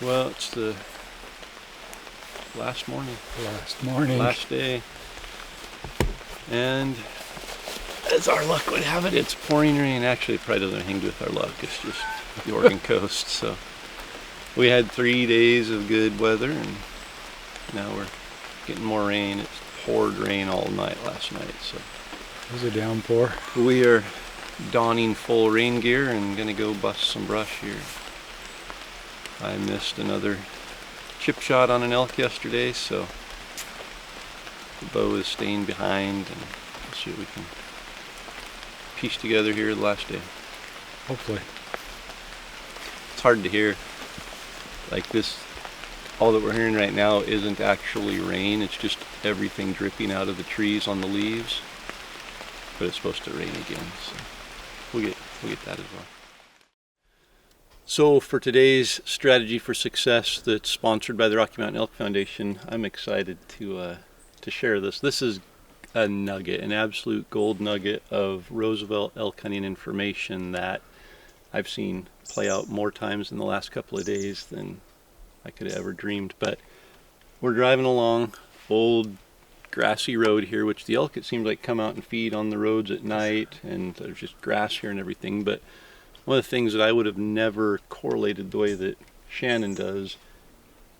Well, it's the last morning. Last day. And as our luck would have it, it's pouring rain. Actually, it probably doesn't have anything to do with our luck. It's just the Oregon coast. So we had 3 days of good weather, and now we're getting more rain. It's poured rain all night last night. So it was a downpour. We are donning full rain gear and gonna go bust some brush here. I missed another chip shot on an elk yesterday, so the bow is staying behind, and we'll see what we can piece together here the last day. Hopefully. It's hard to hear. Like this, all that we're hearing right now isn't actually rain, it's just everything dripping out of the trees on the leaves. But it's supposed to rain again, so we'll get that as well. So for today's strategy for success that's sponsored by the Rocky Mountain Elk Foundation, I'm excited to share this. This is a nugget, an absolute gold nugget of Roosevelt elk hunting information that I've seen play out more times in the last couple of days than I could have ever dreamed. But we're driving along old grassy road here, which the elk, it seems like, come out and feed on the roads at night, and there's just grass here and everything. But one of the things that I would have never correlated the way that Shannon does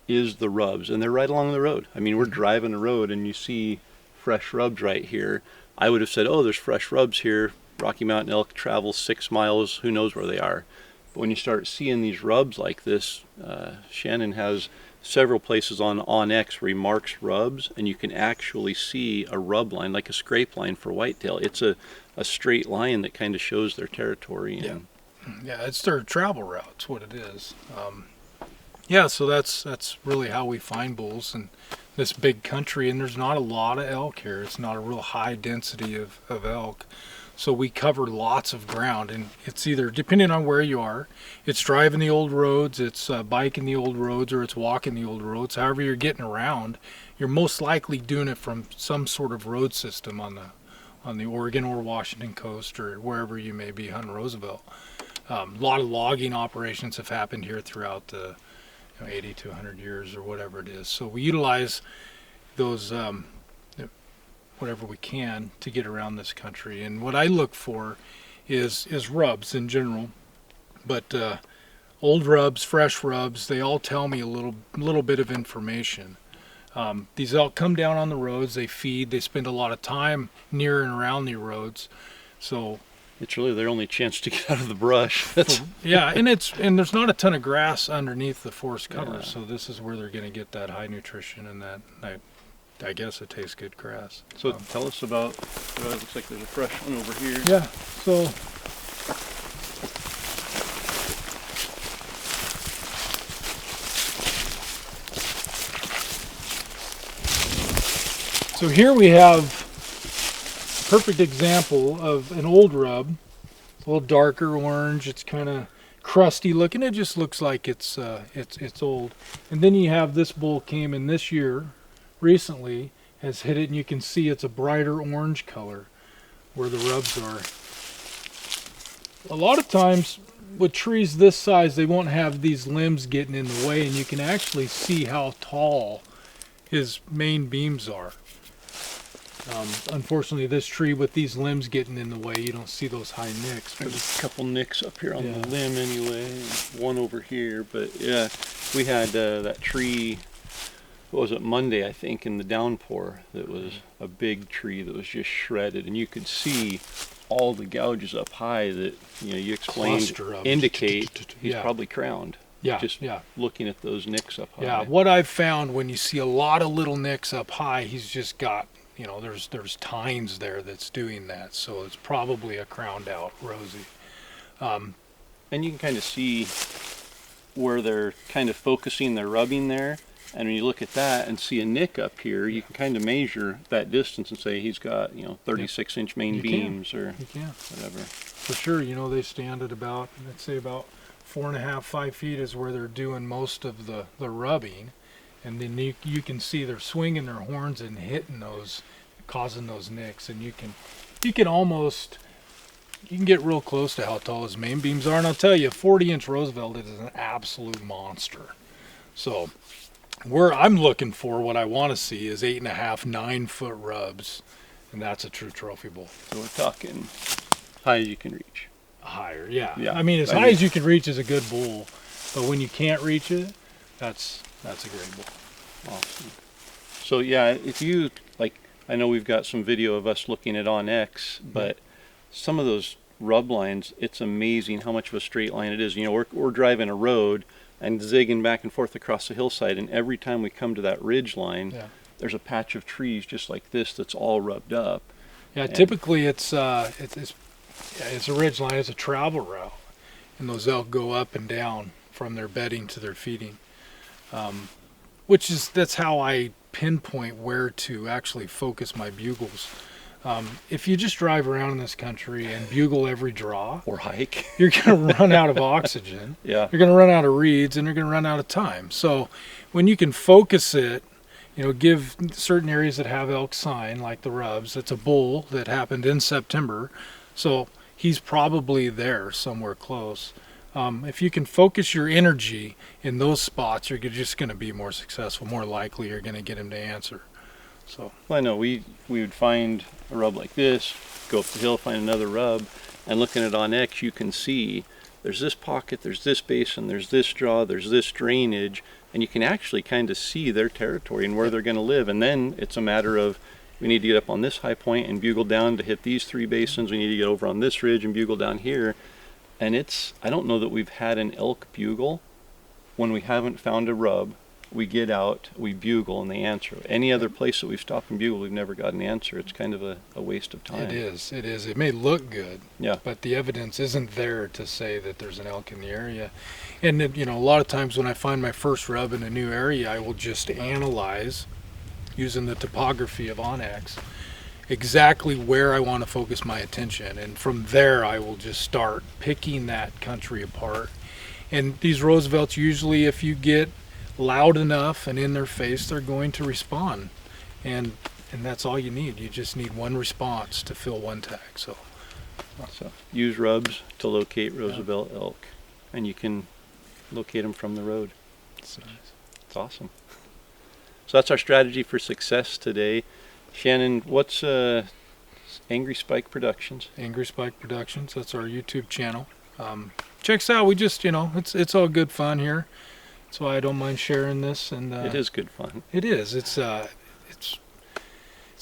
is the rubs, and they're right along the road. I mean, we're driving a road and you see fresh rubs right here. I would have said, oh, there's fresh rubs here. Rocky Mountain elk travel 6 miles, who knows where they are. But when you start seeing these rubs like this, Shannon has several places on OnX where he marks rubs, and you can actually see a rub line, like a scrape line for whitetail. It's a straight line that kind of shows their territory. And yeah, it's their travel routes, what it is. So that's really how we find bulls in this big country, and there's not a lot of elk here. It's not a real high density of elk. So we cover lots of ground, and it's either, depending on where you are, it's driving the old roads, it's biking the old roads, or it's walking the old roads. However you're getting around, you're most likely doing it from some sort of road system on the Oregon or Washington coast, or wherever you may be hunting Roosevelt. A lot of logging operations have happened here throughout the 80 to 100 years or whatever it is. So we utilize those whatever we can to get around this country. And what I look for is rubs in general, but old rubs, fresh rubs, they all tell me a little bit of information. These elk come down on the roads, they feed, they spend a lot of time near and around the roads. So it's really their only chance to get out of the brush. Yeah, and there's not a ton of grass underneath the forest cover, so this is where they're going to get that high nutrition and that I guess it tastes good grass. So tell us about, it looks like there's a fresh one over here. Yeah, so here we have a perfect example of an old rub. It's a little darker orange. It's kind of crusty looking. It just looks like it's old. And then you have this bull came in this year, recently, has hit it, and you can see it's a brighter orange color where the rubs are. A lot of times with trees this size, they won't have these limbs getting in the way, and you can actually see how tall his main beams are. Unfortunately, this tree with these limbs getting in the way, you don't see those high nicks. There's a couple nicks up here on the limb anyway, and one over here. But yeah, we had that tree, what was it, Monday, I think, in the downpour, that was a big tree that was just shredded, and you could see all the gouges up high that you explained indicate he's probably crowned. Just looking at those nicks up high. Yeah, what I've found when you see a lot of little nicks up high, he's just got, there's tines there that's doing that. So it's probably a crowned out rosy. And you can kind of see where they're kind of focusing their rubbing there. And when you look at that and see a nick up here, you can kind of measure that distance and say he's got 36-inch main beams or whatever. For sure, they stand at about, let's say about 4.5, 5 feet is where they're doing most of the rubbing, and then you can see they're swinging their horns and hitting those, causing those nicks, and you can get real close to how tall his main beams are. And I'll tell you, 40-inch Roosevelt is an absolute monster. So where I'm looking for, what I want to see is 8.5, 9-foot rubs, and that's a true trophy bull. So we're talking high as you can reach. Higher, yeah. Yeah, I mean, as high as you can reach is a good bull, but when you can't reach it, that's a great bull. Awesome. So yeah, if you like, I know we've got some video of us looking at OnX, but some of those rub lines, it's amazing how much of a straight line it is. You know, we're driving a road and zigging back and forth across the hillside, and every time we come to that ridge line, there's a patch of trees just like this that's all rubbed up. Yeah, and typically it's a ridge line, it's a travel route, and those elk go up and down from their bedding to their feeding, that's how I pinpoint where to actually focus my bugles. If you just drive around in this country and bugle every draw or hike, you're going to run out of oxygen. Yeah, you're going to run out of reeds, and you're going to run out of time. So when you can focus it, you know, give certain areas that have elk sign, like the rubs. It's a bull that happened in September, so he's probably there somewhere close. If you can focus your energy in those spots, you're just going to be more successful. More likely you're going to get him to answer. So, well, I know we would find a rub like this, go up the hill, find another rub, and looking at OnX, you can see there's this pocket, there's this basin, there's this draw, there's this drainage, and you can actually kind of see their territory and where they're going to live. And then it's a matter of, we need to get up on this high point and bugle down to hit these 3 basins. We need to get over on this ridge and bugle down here. And I don't know that we've had an elk bugle when we haven't found a rub. We get out, we bugle, and they answer. Any other place that we've stopped and bugled, we've never got an answer. It's kind of a waste of time. It is. It may look good, yeah, but the evidence isn't there to say that there's an elk in the area. And, you know, a lot of times when I find my first rub in a new area, I will just analyze, using the topography of OnX, exactly where I want to focus my attention. And from there, I will just start picking that country apart. And these Roosevelts, usually if you get loud enough and in their face, they're going to respond, and that's all you need. You just need one response to fill one tag. So use rubs to locate Roosevelt elk, and you can locate them from the road. It's nice. It's awesome. So that's our strategy for success today. Shannon, what's Angry Spike Productions? Angry Spike Productions, that's our YouTube channel. Check us out. We just, you know, it's all good fun here. So I don't mind sharing this, and it is good fun. It is. It's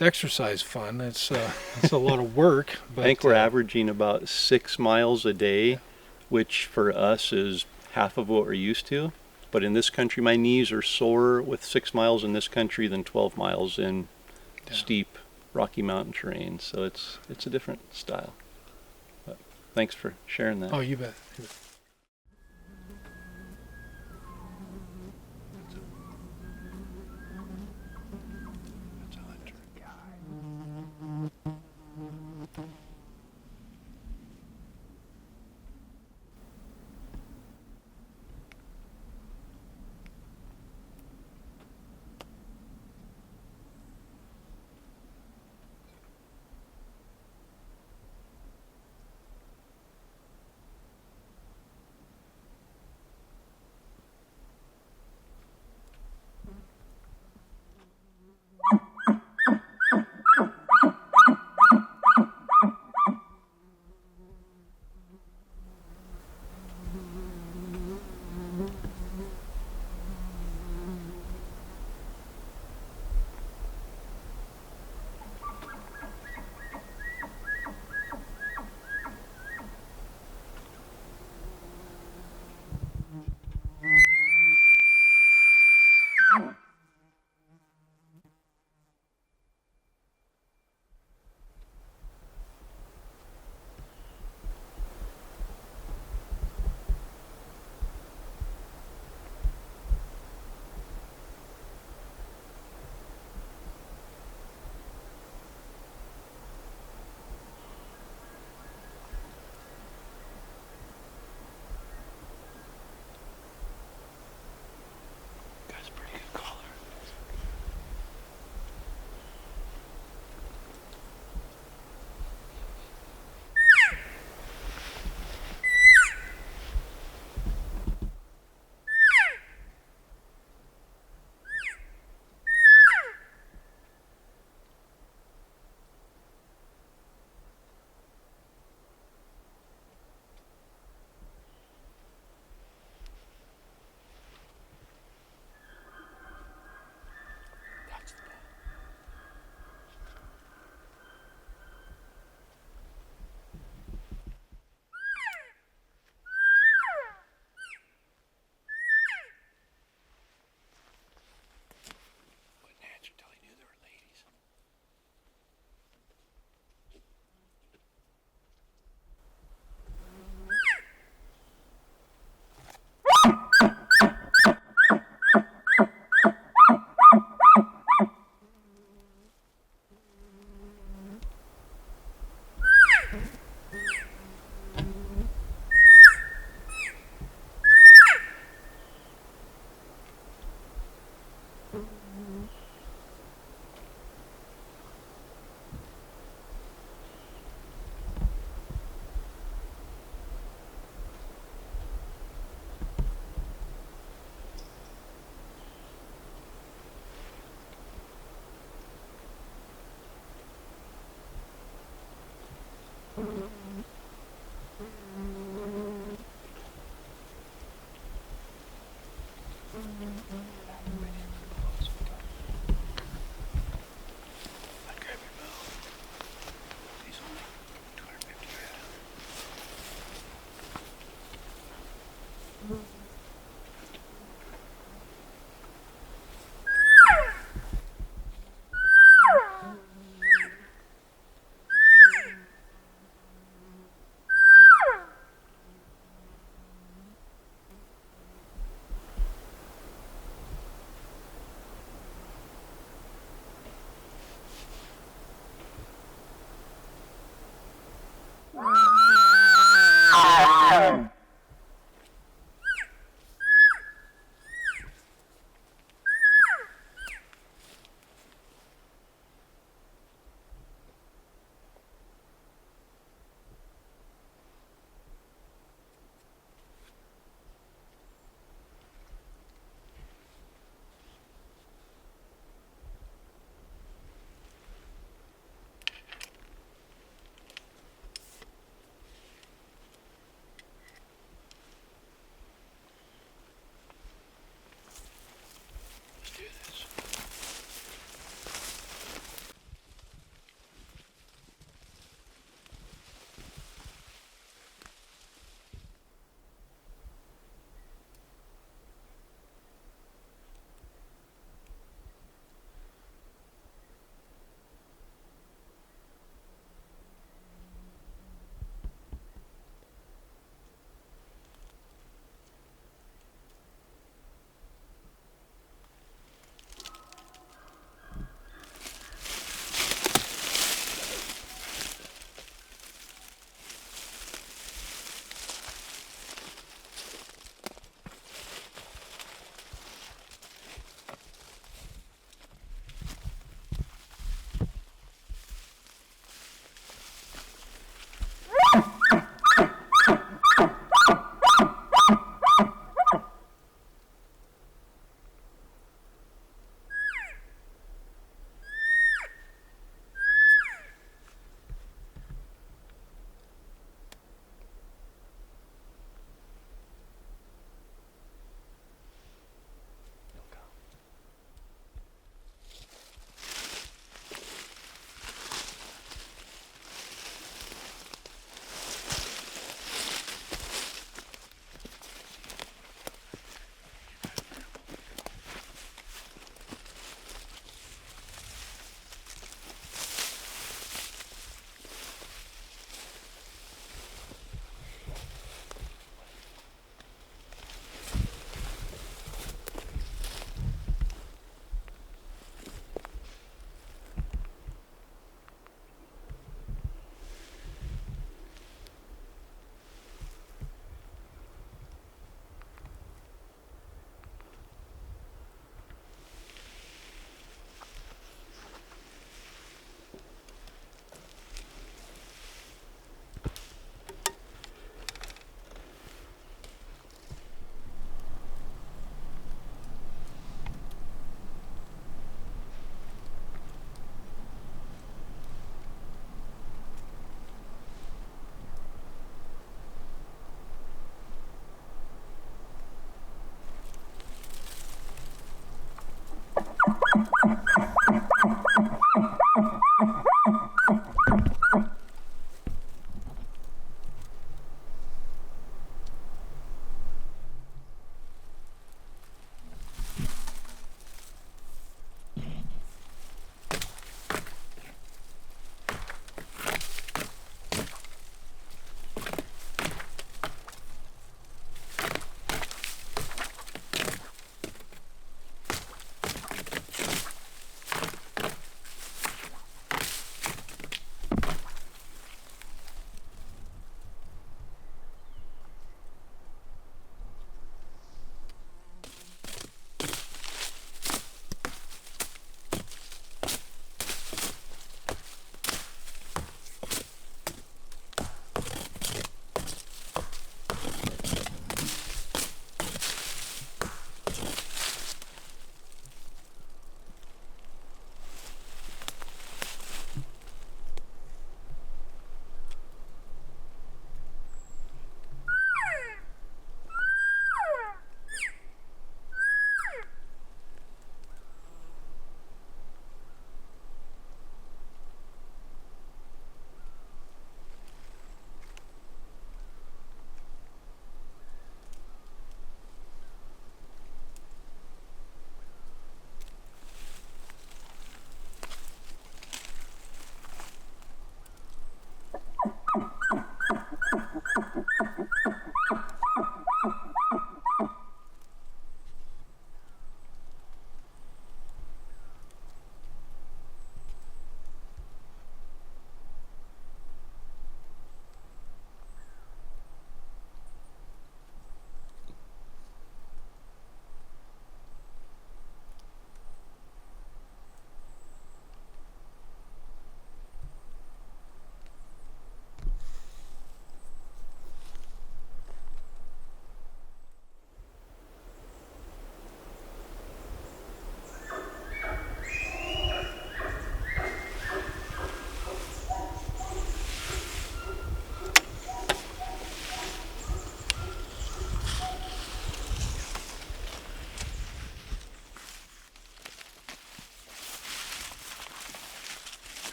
exercise fun. It's a lot of work. But I think we're averaging about 6 miles a day, which for us is half of what we're used to. But in this country, my knees are sore with 6 miles in this country than 12 miles in steep Rocky Mountain terrain. So it's a different style. But thanks for sharing that. Oh, you bet. You bet.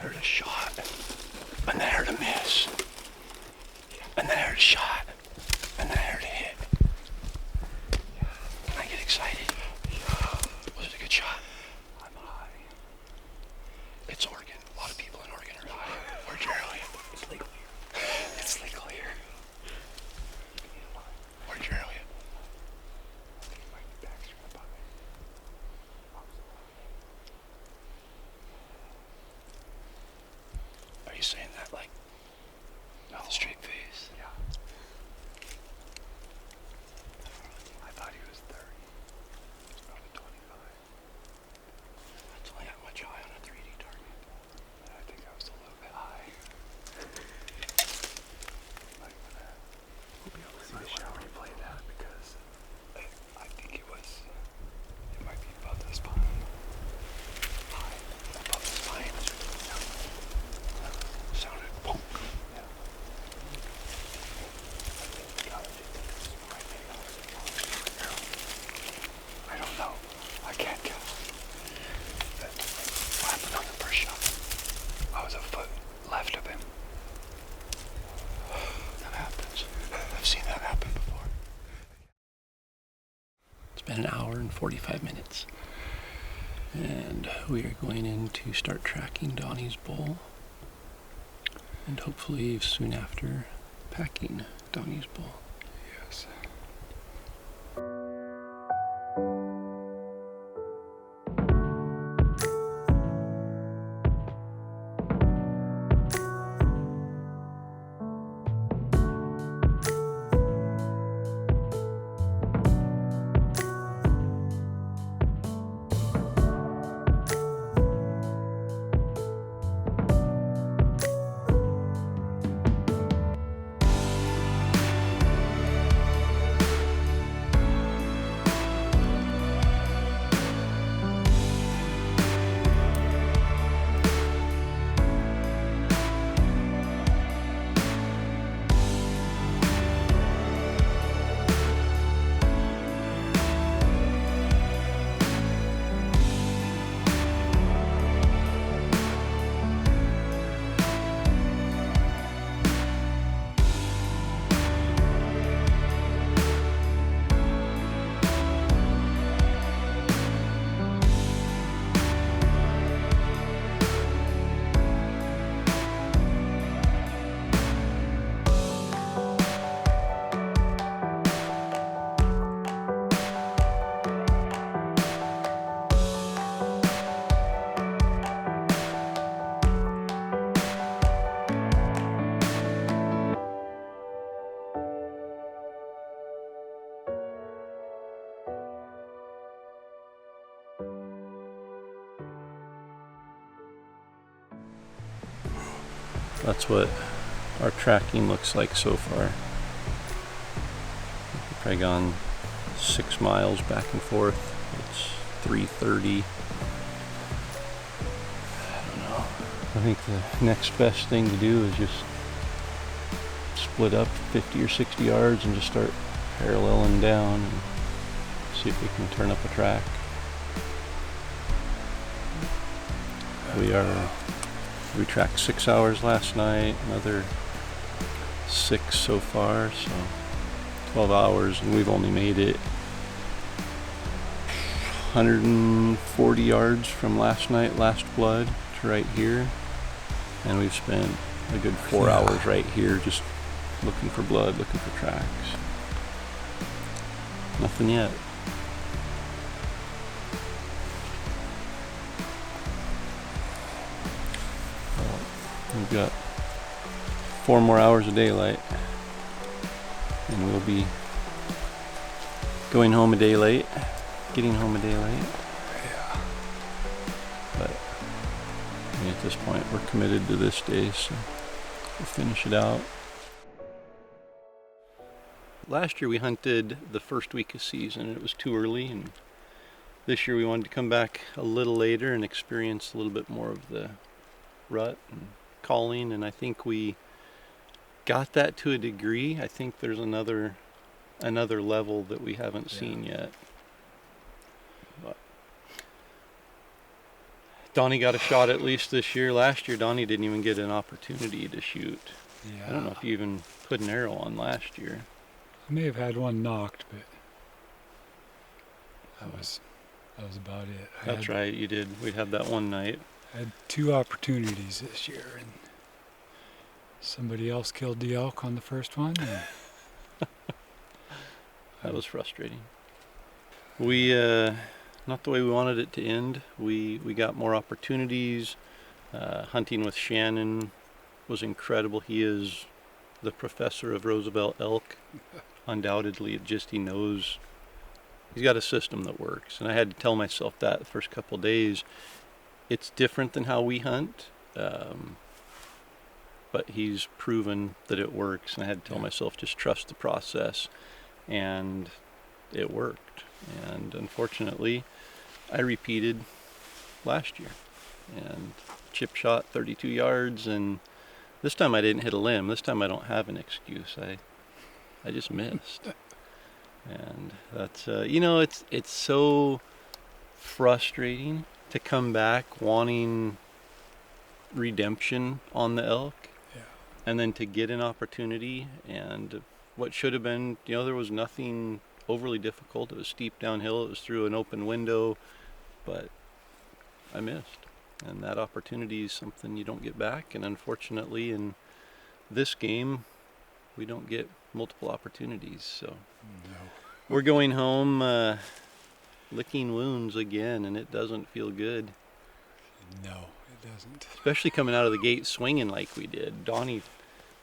heard a shot, and then I heard a miss, and then I heard a shot, and then I heard a hit. And I get excited. Was it a good shot? I'm high. It's Oregon. A lot of people in Oregon are high. Where'd you earlier? It's legal here. saying that like with a straight face. Yeah. I thought he was 30. He was probably 25. That's only that much high on a 3D target. I think I was a little bit high. Like for that. We'll be able to see the show replay that because I think it might be above the spine. High. Above the spine. Sounded bonk. Yeah. God, do you think this is right now? I don't know. I can't tell. What happened on the first shot? I was a foot left of him. That happens. I've seen that happen before. It's been an hour and 45 minutes. And we are going in to start tracking Donnie's bull. And hopefully soon after, packing Donnie's bull. Yes. That's what our tracking looks like so far. We've probably gone 6 miles back and forth. It's 3:30. I don't know. I think the next best thing to do is just split up 50 or 60 yards and just start paralleling down and see if we can turn up a track. We tracked 6 hours last night, another 6 so far, so 12 hours, and we've only made it 140 yards from last night, last blood, to right here, and we've spent a good 4 hours right here just looking for blood, looking for tracks. Nothing yet. We've got 4 more hours of daylight, and we'll be going home a day late, getting home a day late. Yeah. But I mean, at this point, we're committed to this day, so we'll finish it out. Last year we hunted the first week of season, and it was too early, and this year we wanted to come back a little later and experience a little bit more of the rut and calling, and I think we got that to a degree. I think there's another level that we haven't seen yet. But Donnie got a shot at least this year. Last year Donnie didn't even get an opportunity to shoot. Yeah. I don't know if you even put an arrow on last year. I may have had one knocked, but that was about it. That's right, you did. We had that one night. I had 2 opportunities this year, and somebody else killed the elk on the first one. And That was frustrating. We, not the way we wanted it to end. We got more opportunities, hunting with Shannon was incredible. He is the professor of Roosevelt elk. Undoubtedly, he knows, he's got a system that works. And I had to tell myself that the first couple of days. It's different than how we hunt, but he's proven that it works. And I had to tell myself, just trust the process. And it worked. And unfortunately, I repeated last year and chip shot 32 yards, and this time I didn't hit a limb. This time I don't have an excuse. I just missed. And that's it's so frustrating to come back wanting redemption on the elk, and then to get an opportunity, and what should have been, there was nothing overly difficult. It was steep downhill, it was through an open window, but I missed. And that opportunity is something you don't get back. And unfortunately, in this game, we don't get multiple opportunities. So we're going home licking wounds again, and it doesn't feel good. No, it doesn't. Especially coming out of the gate swinging like we did. Donnie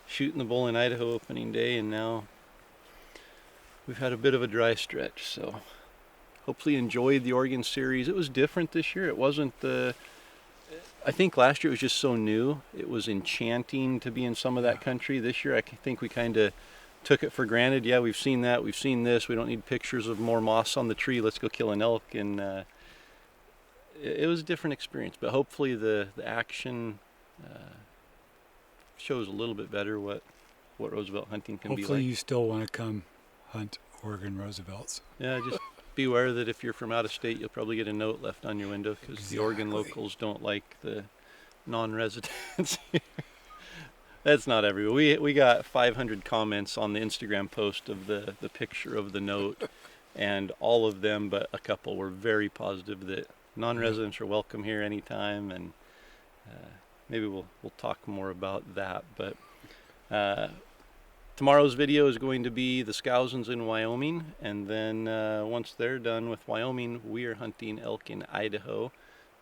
shooting the bull in Idaho opening day, and now we've had a bit of a dry stretch. So hopefully enjoyed the Oregon series. It was different this year. It wasn't I think last year it was just so new. It was enchanting to be in some of that country. This year I think we kind of took it for granted. Yeah, we've seen that. We've seen this. We don't need pictures of more moss on the tree. Let's go kill an elk. And it was a different experience. But hopefully the action shows a little bit better what Roosevelt hunting can be like. Hopefully you still want to come hunt Oregon Roosevelts. Yeah, just be aware that if you're from out of state, you'll probably get a note left on your window, because the Oregon locals don't like the non-residents here. That's not everywhere. We got 500 comments on the Instagram post of the picture of the note, and all of them but a couple were very positive that non-residents are welcome here anytime, and maybe we'll talk more about that. But tomorrow's video is going to be the Scousins in Wyoming, and then once they're done with Wyoming, we are hunting elk in Idaho.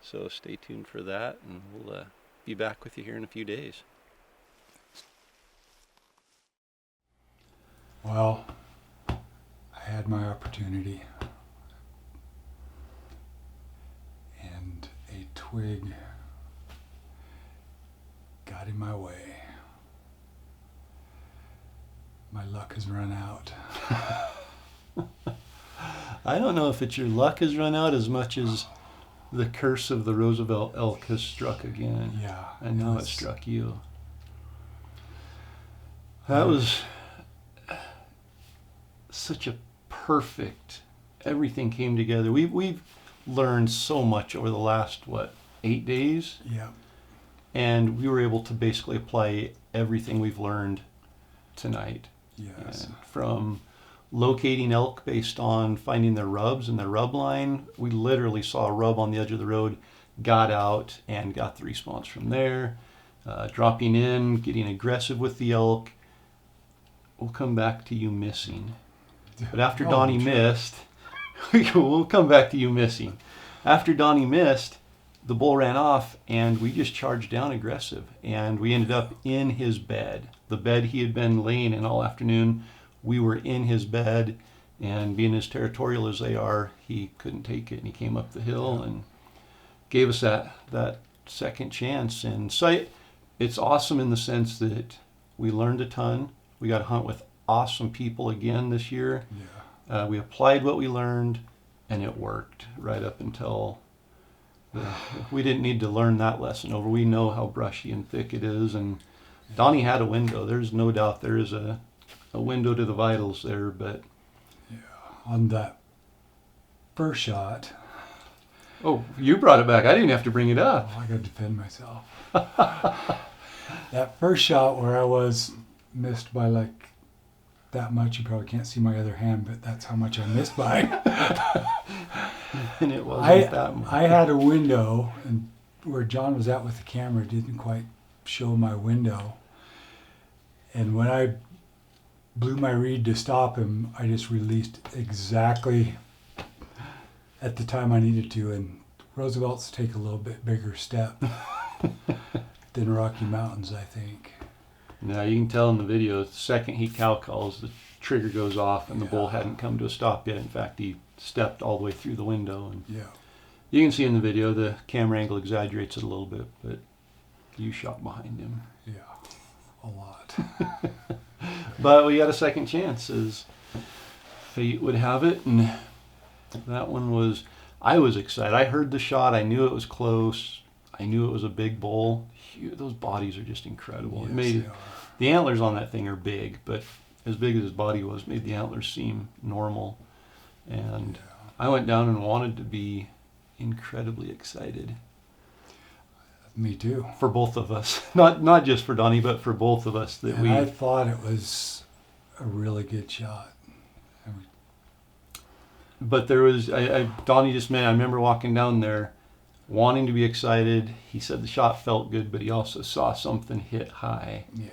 So stay tuned for that, and we'll be back with you here in a few days. Well, I had my opportunity, and a twig got in my way. My luck has run out. I don't know if it's your luck has run out as much as the curse of the Roosevelt elk has struck again. Yeah. I know it struck you. That was such a perfect, everything came together. We've learned so much over the last, 8 days? Yeah. And we were able to basically apply everything we've learned tonight. Yes. And from locating elk based on finding their rubs and their rub line, we literally saw a rub on the edge of the road, got out and got the response from there. Dropping in, getting aggressive with the elk. We'll come back to you missing. But after Donnie missed, we'll come back to you missing. After Donnie missed, the bull ran off, and we just charged down aggressive, and we ended up in his bed. The bed he had been laying in all afternoon, we were in his bed, and being as territorial as they are, he couldn't take it, and he came up the hill and gave us that second chance. And so it's awesome in the sense that we learned a ton. We got to hunt with awesome people again this year. Yeah. We applied what we learned, and it worked right up until we didn't need to learn that lesson over. We know how brushy and thick it is, and Donnie had a window. There's no doubt there is a window to the vitals there, but On that first shot, oh, you brought it back. I didn't have to bring it up. I got to defend myself. That first shot where I was missed by like that much, you probably can't see my other hand, but that's how much I missed by. And it wasn't that much. I had a window, and where John was at with the camera didn't quite show my window. And when I blew my reed to stop him, I just released exactly at the time I needed to. And Roosevelt's take a little bit bigger step. than Rocky Mountains, I think. Now you can tell in the video, the second he cow calls, the trigger goes off, and the bull Yeah. hadn't come to a stop yet. In fact, he stepped all the way through the window, and Yeah. you can see in the video the camera angle exaggerates it a little bit, but you shot behind him. Yeah. A lot. But we got a second chance, as fate would have it, and that one was. I was excited. I heard the shot. I knew it was close. I knew it was a big bull. Those bodies are just incredible. Yes, It made they are. the antlers on that thing are big, but as big as his body was, made the antlers seem normal. And I went down and wanted to be incredibly excited Me too. for both of us. Not just for Donnie, but for both of us. That And we. I thought it was a really good shot. But there was, Donnie just meant, I remember walking down there wanting to be excited. He said the shot felt good, but he also saw something hit high. Yeah.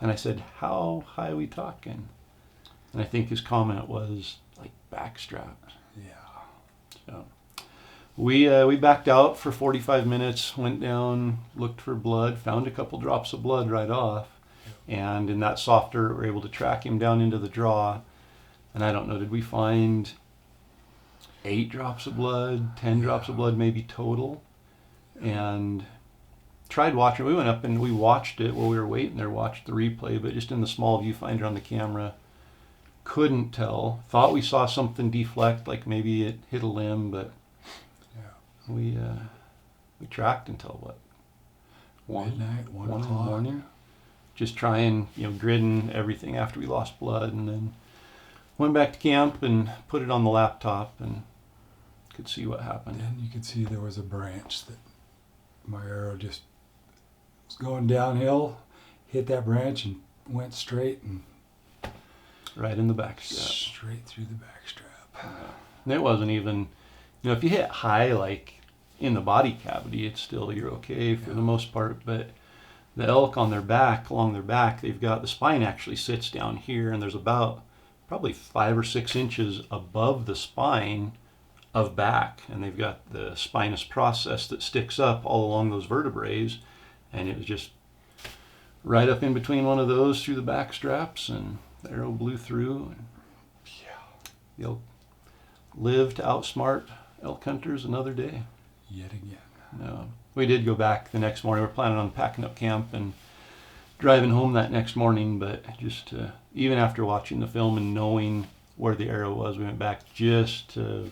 And I said, how high are we talking? And I think his comment was like backstrap. Yeah. So we backed out for 45 minutes, went down, looked for blood, found a couple drops of blood right off. And in that softer, we were able to track him down into the draw. And I don't know, did we find 8 drops of blood, 10 drops of blood maybe total? And tried watching. We went up and we watched it while we were waiting there, watched the replay, but just in the small viewfinder on the camera, couldn't tell. Thought we saw something deflect, like maybe it hit a limb, but Yeah. we tracked until what? Midnight, 1 in the o'clock. morning. Just trying, gridding everything after we lost blood, and then went back to camp and put it on the laptop and could see what happened. Then you could see there was a branch that my arrow just was going downhill, hit that branch and went straight and Right in the backstrap. straight through the backstrap. And it wasn't even, if you hit high, like in the body cavity, it's still, you're okay for the most part. But the elk on their back, along their back, they've got, the spine actually sits down here, and there's about probably 5 or 6 inches above the spine of back. And they've got the spinous process that sticks up all along those vertebrae. And it was just right up in between one of those through the back straps, and the arrow blew through. And the elk lived to outsmart elk hunters another day. Yet again. No, we did go back the next morning. We're planning on packing up camp and driving home that next morning, but just even after watching the film and knowing where the arrow was, we went back just to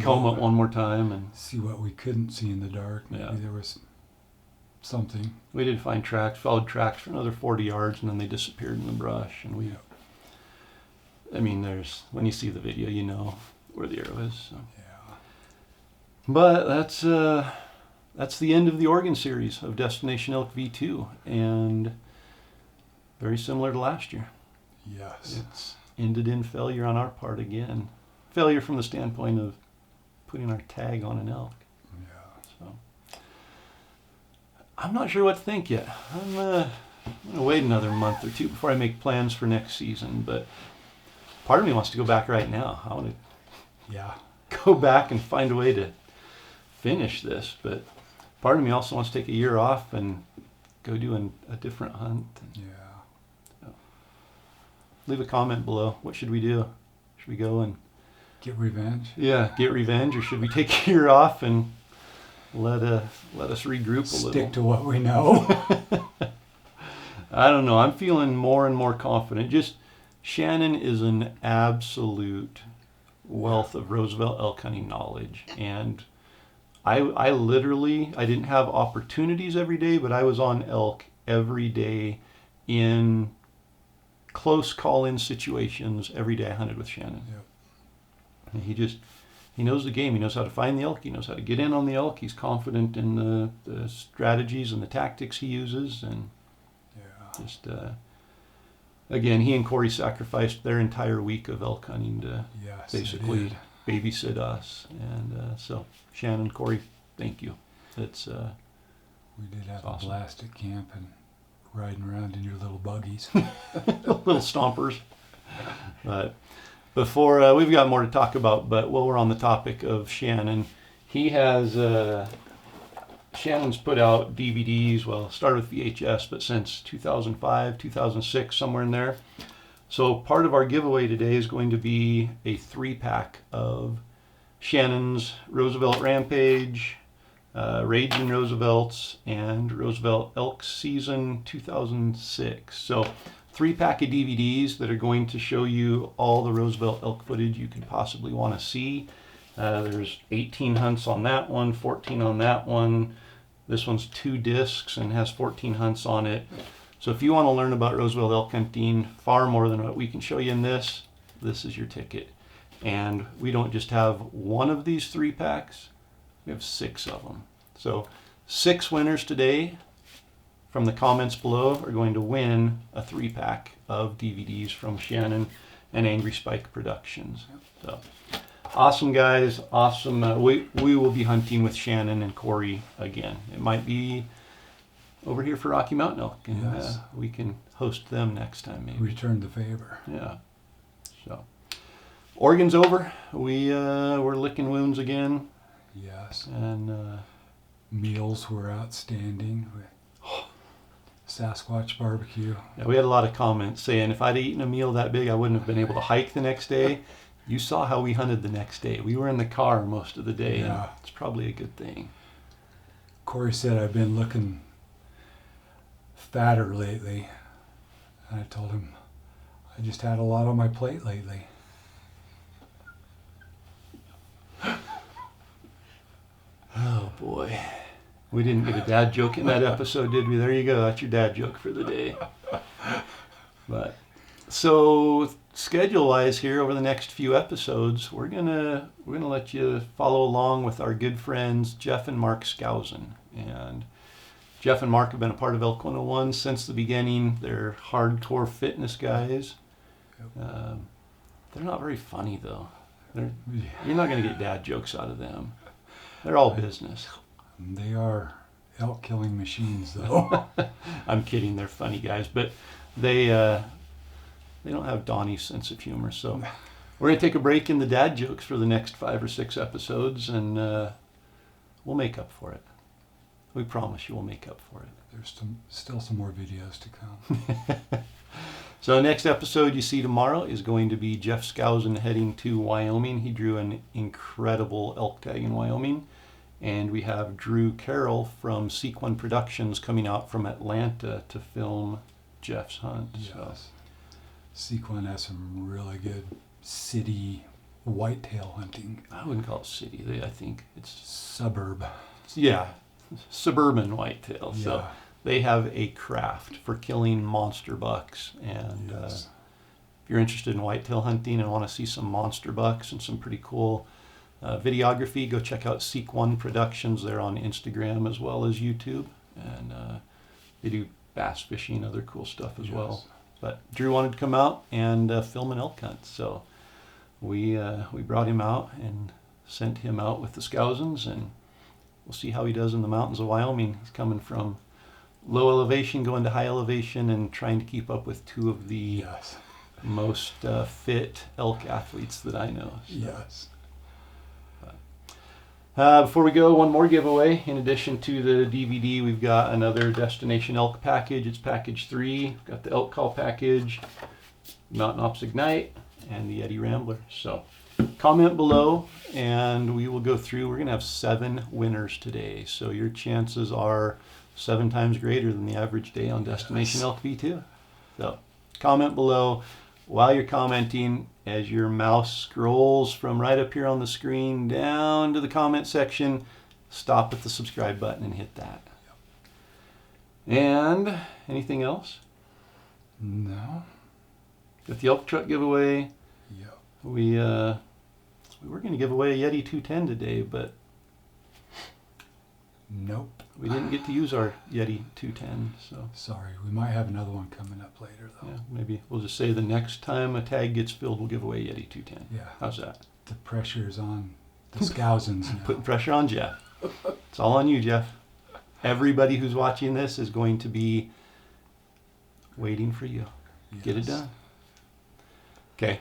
comb it one more time. And see what we couldn't see in the dark. Maybe Yeah. there was something. we did find tracks, followed tracks for another 40 yards, and then they disappeared in the brush. And I mean, when you see the video, you know where the arrow is. So. Yeah. But that's the end of the Oregon series of Destination Elk V2, and very similar to last year. Yes. It's ended in failure on our part again. Failure from the standpoint of putting our tag on an elk. Yeah. So I'm not sure what to think yet. I'm going to wait another month or two before I make plans for next season, but part of me wants to go back right now. I want to Yeah. go back and find a way to finish this, but part of me also wants to take a year off and go do a different hunt. Yeah. Leave a comment below. What should we do? Should we go and Get revenge. get revenge, or should we take a year off and let us regroup a little? Stick to what we know. I don't know. I'm feeling more and more confident. Just Shannon is an absolute wealth of Roosevelt elk hunting knowledge, and I literally, I didn't have opportunities every day, but I was on elk every day in close call-in situations. Every day I hunted with Shannon. Yep. And he knows the game. He knows how to find the elk. He knows how to get in on the elk. He's confident in the strategies and the tactics he uses. And Yeah. just, again, he and Corey sacrificed their entire week of elk hunting to Yes. they basically did. babysit us. And so, Shannon, Corey, thank you. It's We did have awesome. a blast at camp and riding around in your little buggies. little stompers. But before, we've got more to talk about, but while we're on the topic of Shannon, he has Shannon's put out DVDs, well, started with VHS, but since 2005, 2006, somewhere in there. So part of our giveaway today is going to be a 3-pack of Shannon's Roosevelt Rampage, Raging Roosevelts, and Roosevelt Elk Season 2006. So 3-pack of DVDs that are going to show you all the Roosevelt elk footage you could possibly want to see. There's 18 hunts on that one, 14 on that one. This one's 2 discs and has 14 hunts on it. So if you want to learn about Roosevelt elk hunting far more than what we can show you in this is your ticket. And we don't just have one of these 3-packs, we have 6 of them. So 6 winners today from the comments below are going to win a 3-pack of DVDs from Shannon and Angry Spike Productions. So awesome, guys, awesome. We will be hunting with Shannon and Corey again. It might be over here for Rocky Mountain elk, and Yes. we can host them next time maybe. Return the favor. Yeah. So Oregon's over. We're licking wounds again, Yes. and Meals were outstanding. Sasquatch barbecue. yeah, we had a lot of comments saying if I'd eaten a meal that big, I wouldn't have been able to hike the next day. You saw how we hunted the next day. We were in the car most of the day. And Yeah. it's probably a good thing. Corey said I've been looking fatter lately. And I told him I just had a lot on my plate lately. Oh boy. We didn't get a dad joke in that episode, did we? There you go. That's your dad joke for the day. But so schedule-wise here over the next few episodes, we're gonna let you follow along with our good friends Jeff and Mark Skousen. And Jeff and Mark have been a part of Elk 101 since the beginning. They're hardcore fitness guys. They're not very funny though. You're not going to get dad jokes out of them. They're all business. They are elk killing machines though. I'm kidding. They're funny guys, but they don't have Donnie's sense of humor. So we're going to take a break in the dad jokes for the next 5 or 6 episodes, and we'll make up for it. We promise you we'll make up for it. There's still some more videos to come. So the next episode you see tomorrow is going to be Jeff Skousen heading to Wyoming. He drew an incredible elk tag in Wyoming. And we have Drew Carroll from Sequin Productions coming out from Atlanta to film Jeff's hunt. Yes. Sequin has some really good city whitetail hunting. I wouldn't call it city. I think it's Suburb. suburban whitetail. Yeah. So they have a craft for killing monster bucks. And Yes. if you're interested in whitetail hunting and want to see some monster bucks and some pretty cool videography, go check out Sequin Productions. They're on Instagram as well as YouTube. And they do bass fishing, other cool stuff as well. But Drew wanted to come out and film an elk hunt. So we brought him out and sent him out with the Skousens, and we'll see how he does in the mountains of Wyoming. He's coming from low elevation, going to high elevation, and trying to keep up with 2 of the Yes. most fit elk athletes that I know. So, Yes. before we go, one more giveaway. In addition to the DVD, we've got another Destination Elk package. It's package 3. We've got the Elk Call package, Mountain Ops Ignite, and the YETI Rambler. So comment below and we will go through. We're going to have 7 winners today. So your chances are 7 times greater than the average day on Destination Elk V2. So comment below. While you're commenting, as your mouse scrolls from right up here on the screen down to the comment section, stop at the subscribe button and hit that. And anything else? No. Got the elk truck giveaway. Yeah. We were going to give away a YETI 210 today, but Nope. we didn't get to use our YETI 210. So Sorry. We might have another one coming up later though. yeah, maybe we'll just say the next time a tag gets filled, we'll give away a YETI 210. Yeah. How's that? The pressure's on the Skousens now. Putting pressure on Jeff. It's all on you, Jeff. Everybody who's watching this is going to be waiting for you. Get it Yes. done. Okay.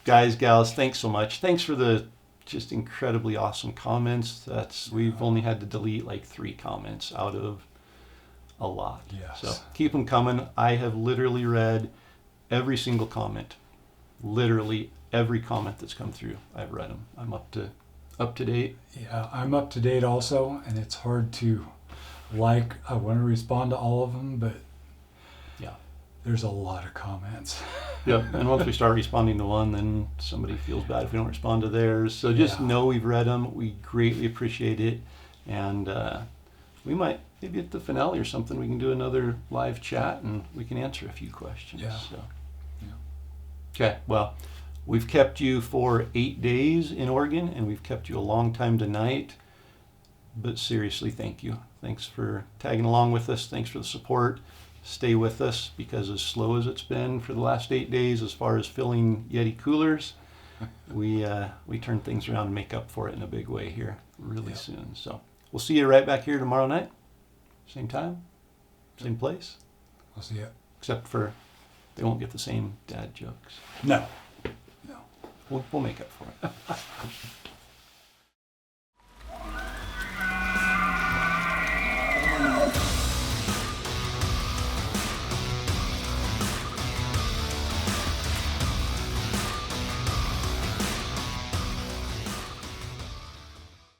Guys, gals, thanks so much. Thanks for the just incredibly awesome comments. We've only had to delete like 3 comments out of a lot. Yes. So keep them coming. I have literally read every single comment. Literally every comment that's come through. I've read them. I'm up to date. Yeah, I'm up to date also, and it's hard to I want to respond to all of them, but Yeah. there's a lot of comments. Yep. And once we start responding to one, then somebody feels bad if we don't respond to theirs. So just Yeah. know we've read them. We greatly appreciate it. And we might, maybe at the finale or something, we can do another live chat and we can answer a few questions. Yeah. So. Yeah. Okay. Well, we've kept you for 8 days in Oregon, and we've kept you a long time tonight. But seriously, thank you. Thanks for tagging along with us. Thanks for the support. Stay with us, because as slow as it's been for the last 8 days as far as filling Yeti coolers, we turn things around and make up for it in a big way here really soon. So we'll see you right back here tomorrow night. Same time, same place, I'll see ya. except for they won't get the same dad jokes. No. We'll make up for it.